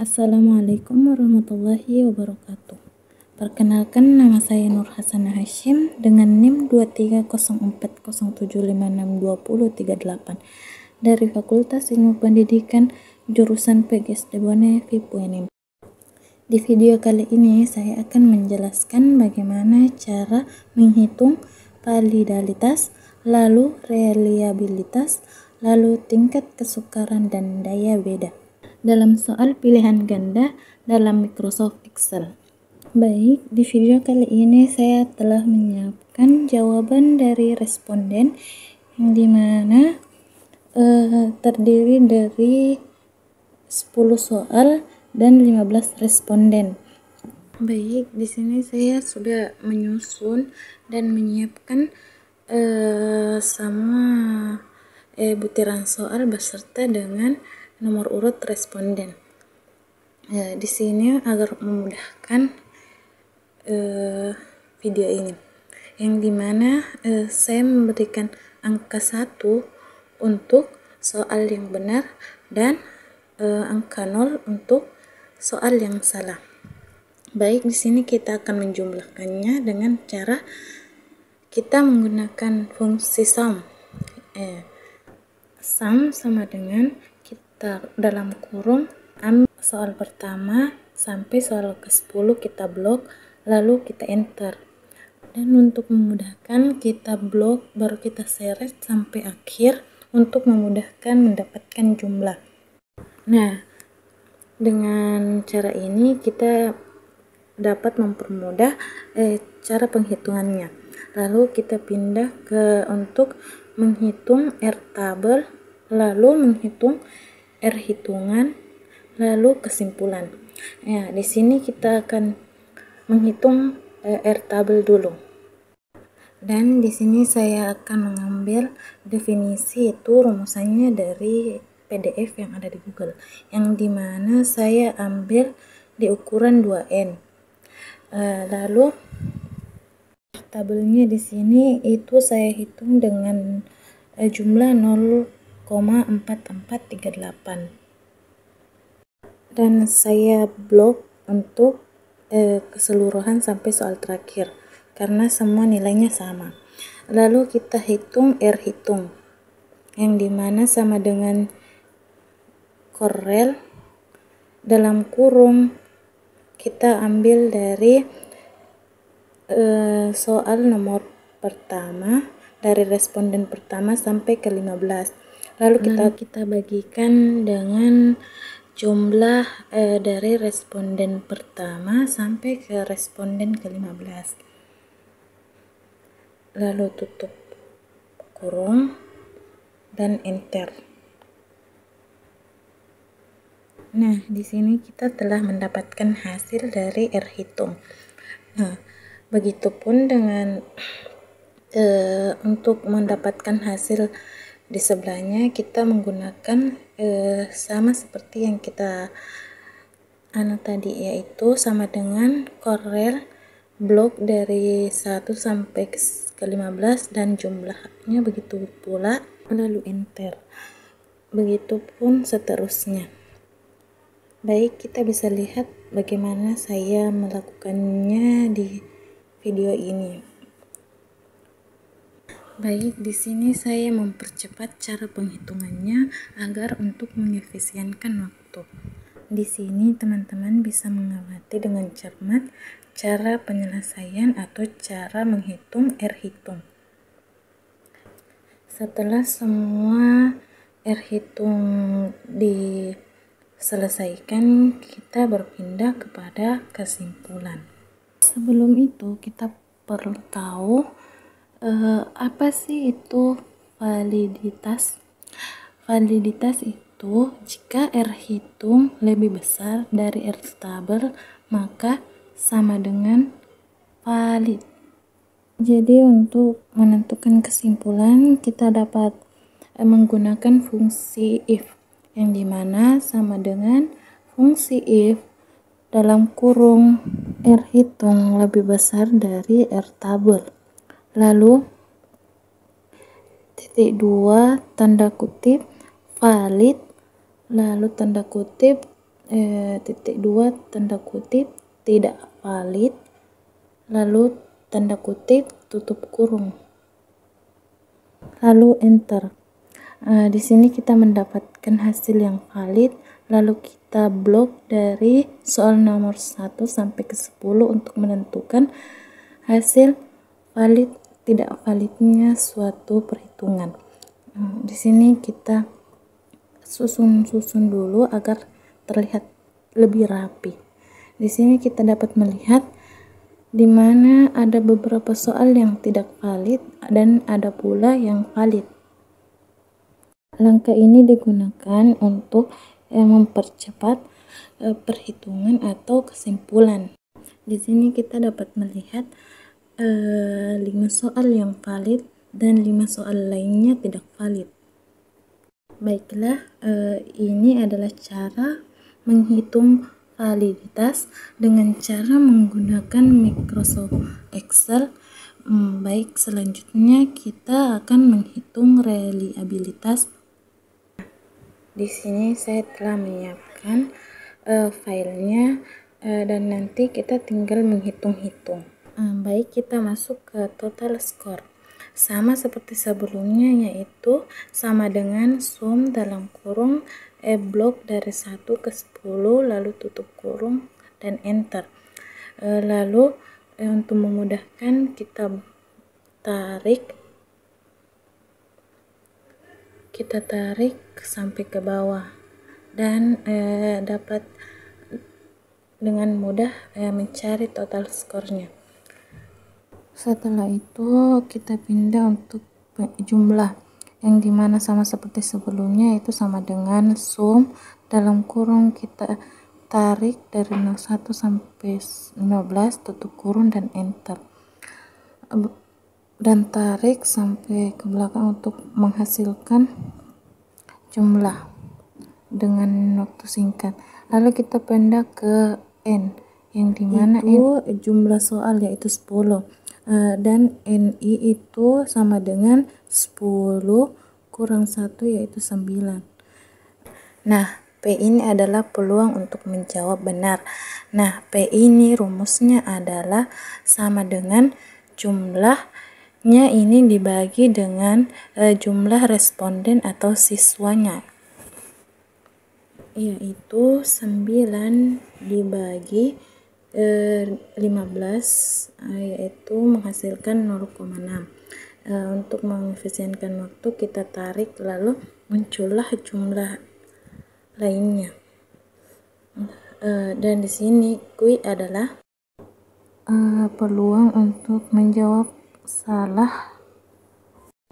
Assalamualaikum warahmatullahi wabarakatuh. Perkenalkan, nama saya Nur Hasanah Hashim dengan NIM 230407562038 dari Fakultas Ilmu Pendidikan jurusan PGSD Bone FIPUNIM. Di video kali ini saya akan menjelaskan bagaimana cara menghitung validalitas, lalu reliabilitas, lalu tingkat kesukaran dan daya beda dalam soal pilihan ganda dalam Microsoft Excel. Baik, di video kali ini saya telah menyiapkan jawaban dari responden yang dimana terdiri dari 10 soal dan 15 responden. Baik, di sini saya sudah menyusun dan menyiapkan semua butiran soal beserta dengan nomor urut responden. Di sini agar memudahkan video ini, yang dimana saya memberikan angka 1 untuk soal yang benar dan angka 0 untuk soal yang salah. Baik, di sini kita akan menjumlahkannya dengan cara kita menggunakan fungsi sum. Sum sama dengan kita dalam kurung ambil soal pertama sampai soal ke-10 kita blok, lalu kita enter. Dan untuk memudahkan kita blok baru kita seret sampai akhir untuk memudahkan mendapatkan jumlah. Nah, dengan cara ini kita dapat mempermudah cara penghitungannya. Lalu kita pindah ke untuk menghitung R tabel, lalu menghitung R hitungan, lalu kesimpulan. Ya, di sini kita akan menghitung R tabel dulu. Dan di sini saya akan mengambil definisi, itu rumusannya dari PDF yang ada di Google, yang dimana saya ambil di ukuran 2N. Lalu tabelnya di sini itu saya hitung dengan jumlah 0,4438 dan saya blok untuk keseluruhan sampai soal terakhir karena semua nilainya sama. Lalu kita hitung R hitung, yang dimana sama dengan korel dalam kurung kita ambil dari soal nomor pertama, dari responden pertama sampai ke 15. Lalu kita bagikan dengan jumlah dari responden pertama sampai ke responden ke-15. Lalu tutup kurung dan enter. Nah, di sini kita telah mendapatkan hasil dari R hitung. Nah, begitupun dengan untuk mendapatkan hasil di sebelahnya kita menggunakan sama seperti yang kita tadi, yaitu sama dengan korel blok dari 1 sampai ke 15 dan jumlahnya begitu pula, lalu enter. Begitupun seterusnya. Baik, kita bisa lihat bagaimana saya melakukannya di video ini. Baik, di sini saya mempercepat cara penghitungannya agar untuk mengefisienkan waktu. Di sini teman-teman bisa mengamati dengan cermat cara penyelesaian atau cara menghitung R hitung. Setelah semua R hitung diselesaikan, kita berpindah kepada kesimpulan. Sebelum itu kita perlu tahu apa sih itu validitas? Validitas itu jika R hitung lebih besar dari R tabel maka sama dengan valid. Jadi untuk menentukan kesimpulan kita dapat menggunakan fungsi if, yang dimana sama dengan fungsi if dalam kurung R hitung lebih besar dari R tabel, lalu titik 2 tanda kutip valid, lalu tanda kutip titik 2 tanda kutip tidak valid, lalu tanda kutip tutup kurung, lalu enter. Di sini kita mendapatkan hasil yang valid, lalu kita blok dari soal nomor 1 sampai ke 10 untuk menentukan hasil valid tidak validnya suatu perhitungan. Di sini kita susun dulu agar terlihat lebih rapi. Di sini kita dapat melihat di mana ada beberapa soal yang tidak valid dan ada pula yang valid. Langkah ini digunakan untuk mempercepat perhitungan atau kesimpulan. Di sini kita dapat melihat 5 soal yang valid dan 5 soal lainnya tidak valid. Baiklah, ini adalah cara menghitung validitas dengan cara menggunakan Microsoft Excel. Baik, selanjutnya kita akan menghitung reliabilitas. Di sini saya telah menyiapkan filenya dan nanti kita tinggal menghitung-hitung. Baik, kita masuk ke total score. Sama seperti sebelumnya, yaitu sama dengan sum dalam kurung blok dari 1 ke 10, lalu tutup kurung dan enter. Lalu untuk memudahkan kita tarik sampai ke bawah dan dapat dengan mudah mencari total skornya. Setelah itu kita pindah untuk jumlah, yang dimana sama seperti sebelumnya, itu sama dengan sum dalam kurung kita tarik dari 01 sampai 15, tutup kurung dan enter, dan tarik sampai ke belakang untuk menghasilkan jumlah dengan waktu singkat. Lalu kita pindah ke N, yang dimana itu jumlah soal yaitu 10, dan NI itu sama dengan 10 kurang 1 yaitu 9. Nah, P ini adalah peluang untuk menjawab benar. Nah, P ini rumusnya adalah sama dengan jumlahnya ini dibagi dengan jumlah responden atau siswanya, yaitu 9 dibagi 15, yaitu menghasilkan 0,6. Untuk mengefisienkan waktu kita tarik, lalu muncullah jumlah lainnya. Dan di sini Q adalah peluang untuk menjawab salah,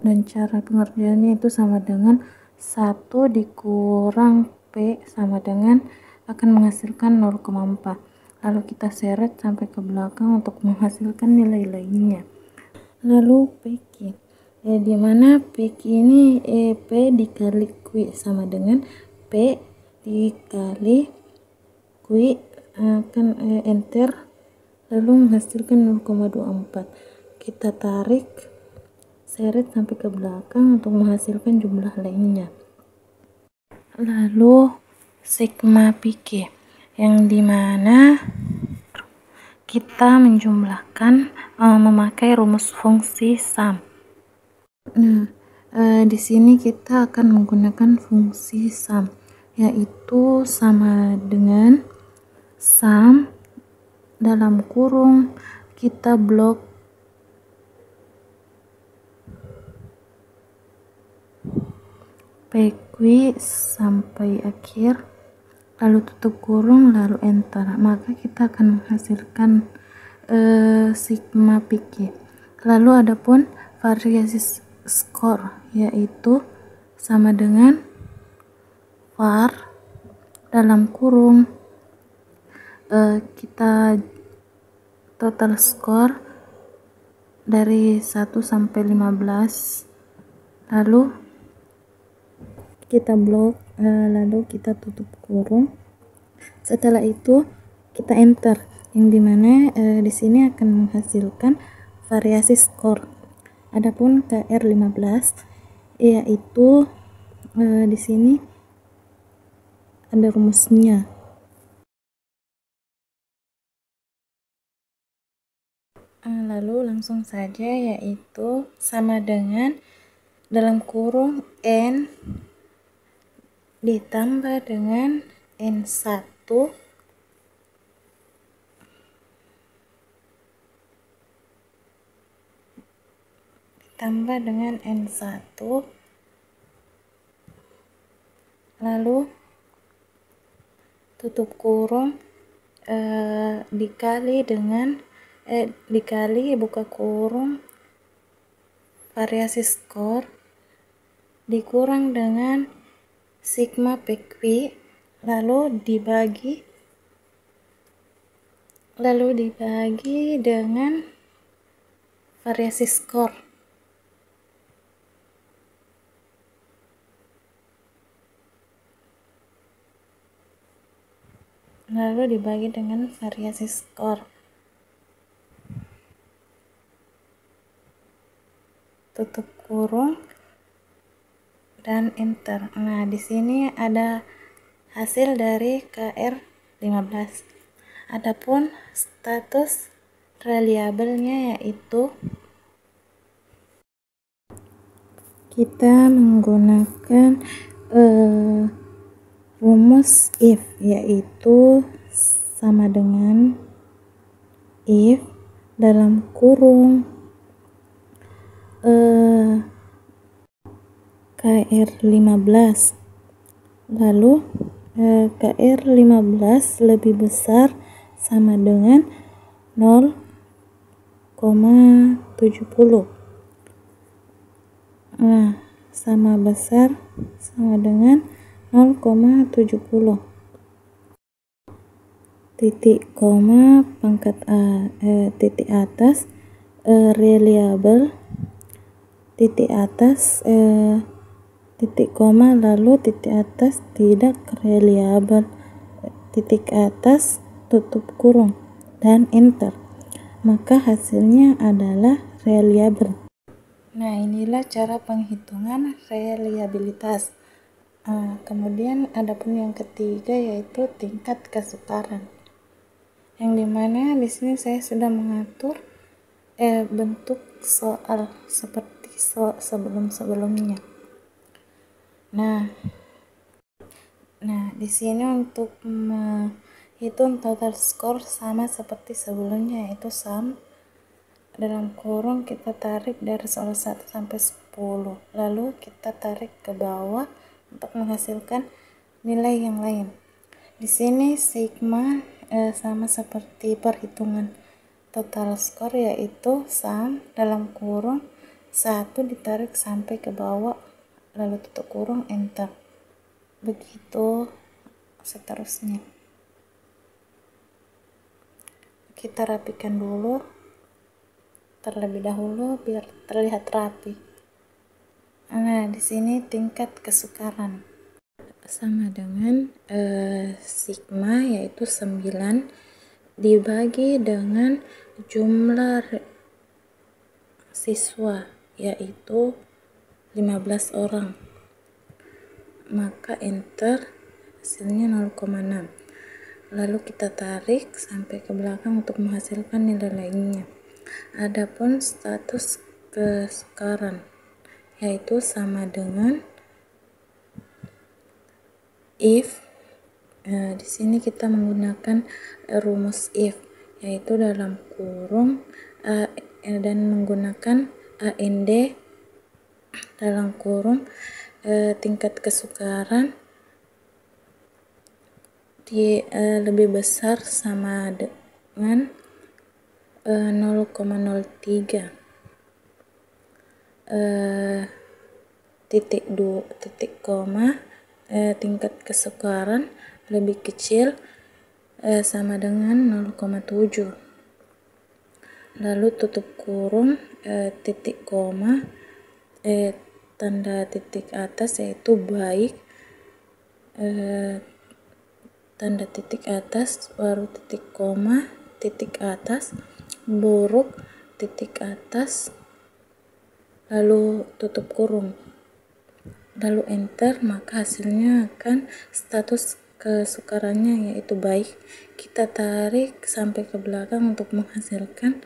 dan cara pengerjaannya itu sama dengan 1 dikurang P sama dengan akan menghasilkan 0,4. Lalu kita seret sampai ke belakang untuk menghasilkan nilai lainnya. Lalu PQ, dimana PQ ini P dikali Q sama dengan P dikali Q, akan enter, lalu menghasilkan 0,24. Kita tarik, seret sampai ke belakang untuk menghasilkan jumlah lainnya. Lalu sigma PQ, yang dimana kita menjumlahkan memakai rumus fungsi sum. Nah, di sini kita akan menggunakan fungsi sum, yaitu sama dengan sum dalam kurung kita blok PQ sampai akhir, lalu tutup kurung, lalu enter, maka kita akan menghasilkan sigma PQ. Lalu adapun variasi skor, yaitu sama dengan var dalam kurung kita total skor dari 1 sampai 15, lalu kita blok, lalu kita tutup kurung. Setelah itu kita enter, yang dimana di sini akan menghasilkan variasi skor. Adapun KR15, yaitu di sini ada rumusnya, Lalu langsung saja, yaitu sama dengan dalam kurung N ditambah dengan N1 ditambah dengan N1, lalu tutup kurung dikali buka kurung variasi skor dikurang dengan sigma PQ, lalu dibagi dengan variasi skor. Tutup kurung dan enter. Nah, di sini ada hasil dari KR15. Adapun status reliabelnya, yaitu kita menggunakan rumus if, yaitu sama dengan if dalam kurung KR15, lalu KR15 lebih besar sama dengan 0,70. Nah, sama besar sama dengan 0,70. Titik koma pangkat titik atas reliable, titik atas titik koma, lalu titik atas tidak reliable, titik atas tutup kurung dan enter, maka hasilnya adalah reliable. Nah, inilah cara penghitungan reliabilitas. Kemudian adapun yang ketiga, yaitu tingkat kesukaran, yang dimana di sini saya sudah mengatur bentuk soal seperti sebelum-sebelumnya. Nah, di sini untuk menghitung total skor sama seperti sebelumnya, yaitu sum dalam kurung kita tarik dari soal 1 sampai 10, lalu kita tarik ke bawah untuk menghasilkan nilai yang lain. Di sini sigma sama seperti perhitungan total skor, yaitu sum dalam kurung 1 ditarik sampai ke bawah, lalu tutup kurung enter, begitu seterusnya. Kita rapikan dulu terlebih dahulu biar terlihat rapi. Nah, di sini tingkat kesukaran sama dengan sigma, yaitu 9 dibagi dengan jumlah siswa, yaitu 15 orang, maka enter, hasilnya 0,6. Lalu kita tarik sampai ke belakang untuk menghasilkan nilai lainnya. Adapun status kesukaran, yaitu sama dengan if, di sini kita menggunakan rumus if, yaitu dalam kurung dan menggunakan AND dalam kurung tingkat kesukaran lebih besar sama dengan 0,03, titik koma tingkat kesukaran lebih kecil sama dengan 0,7, lalu tutup kurung titik koma tanda titik atas, yaitu baik, tanda titik atas, baru titik koma, titik atas, buruk, titik atas, lalu tutup kurung, lalu enter, maka hasilnya akan status kesukarannya, yaitu baik. Kita tarik sampai ke belakang untuk menghasilkan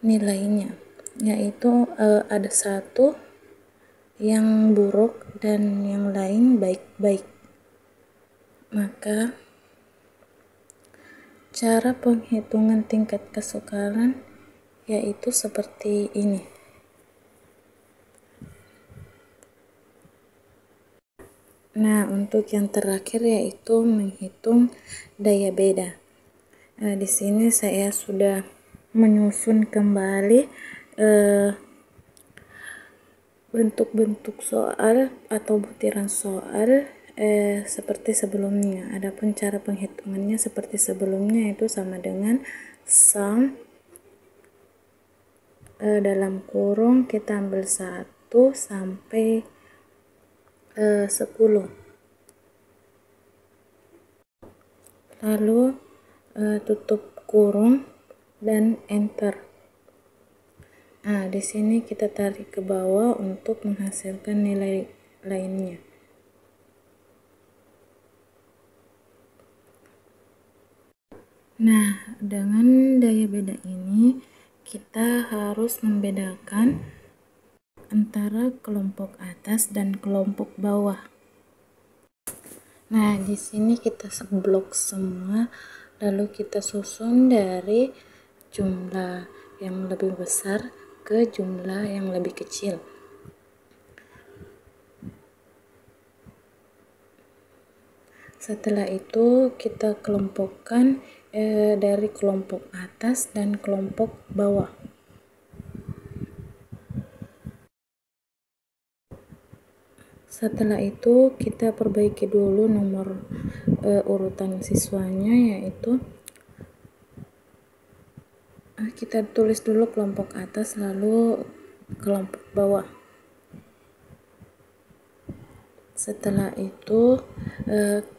nilainya, yaitu ada satu yang buruk dan yang lain baik-baik. Maka cara penghitungan tingkat kesukaran yaitu seperti ini. Nah, untuk yang terakhir yaitu menghitung daya beda. Di sini saya sudah menyusun kembali bentuk-bentuk soal atau butiran soal seperti sebelumnya. Adapun cara penghitungannya seperti sebelumnya, itu sama dengan sum dalam kurung kita ambil 1 sampai 10, lalu tutup kurung dan enter. Nah, di sini kita tarik ke bawah untuk menghasilkan nilai lainnya. Nah, dengan daya beda ini kita harus membedakan antara kelompok atas dan kelompok bawah. Nah, di sini kita blok semua, lalu kita susun dari jumlah yang lebih besar ke jumlah yang lebih kecil. Setelah itu kita kelompokkan dari kelompok atas dan kelompok bawah. Setelah itu kita perbaiki dulu nomor urutan siswanya, yaitu kita tulis dulu kelompok atas lalu kelompok bawah. Setelah itu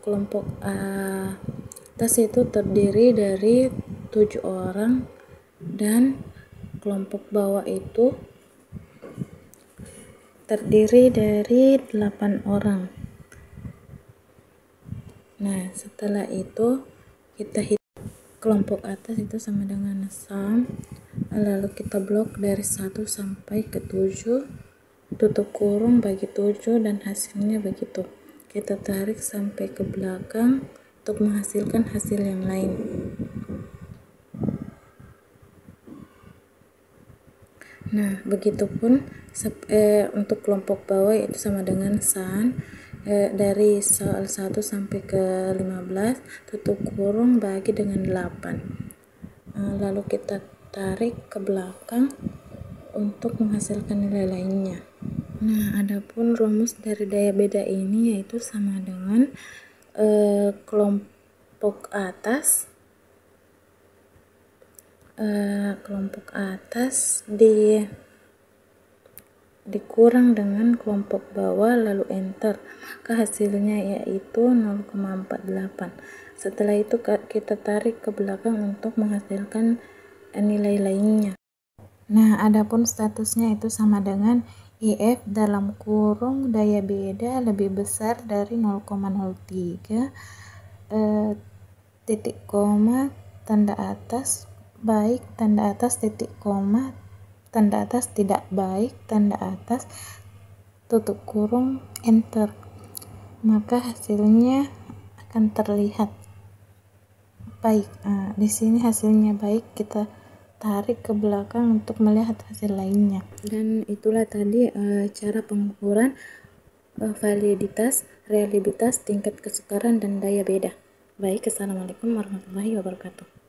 kelompok atas itu terdiri dari 7 orang dan kelompok bawah itu terdiri dari 8 orang. Nah, setelah itu kita hitung kelompok atas itu sama dengan sum, lalu kita blok dari 1 sampai ke 7, tutup kurung bagi 7 dan hasilnya begitu. Kita tarik sampai ke belakang untuk menghasilkan hasil yang lain. Nah, begitupun untuk kelompok bawah itu sama dengan sum dari soal 1 sampai ke 15, tutup kurung bagi dengan 8. Lalu kita tarik ke belakang untuk menghasilkan nilai lainnya. Nah, adapun rumus dari daya beda ini yaitu sama dengan kelompok atas dikurang dengan kelompok bawah lalu enter, maka hasilnya yaitu 0,48. Setelah itu kita tarik ke belakang untuk menghasilkan nilai lainnya. Nah, adapun statusnya itu sama dengan IF dalam kurung daya beda lebih besar dari 0,03 titik koma tanda atas baik tanda atas titik koma tanda atas tidak baik tanda atas tutup kurung enter, maka hasilnya akan terlihat baik. Di sini hasilnya baik, kita tarik ke belakang untuk melihat hasil lainnya. Dan itulah tadi cara pengukuran validitas, reliabilitas, tingkat kesukaran dan daya beda. Baik, assalamualaikum warahmatullahi wabarakatuh.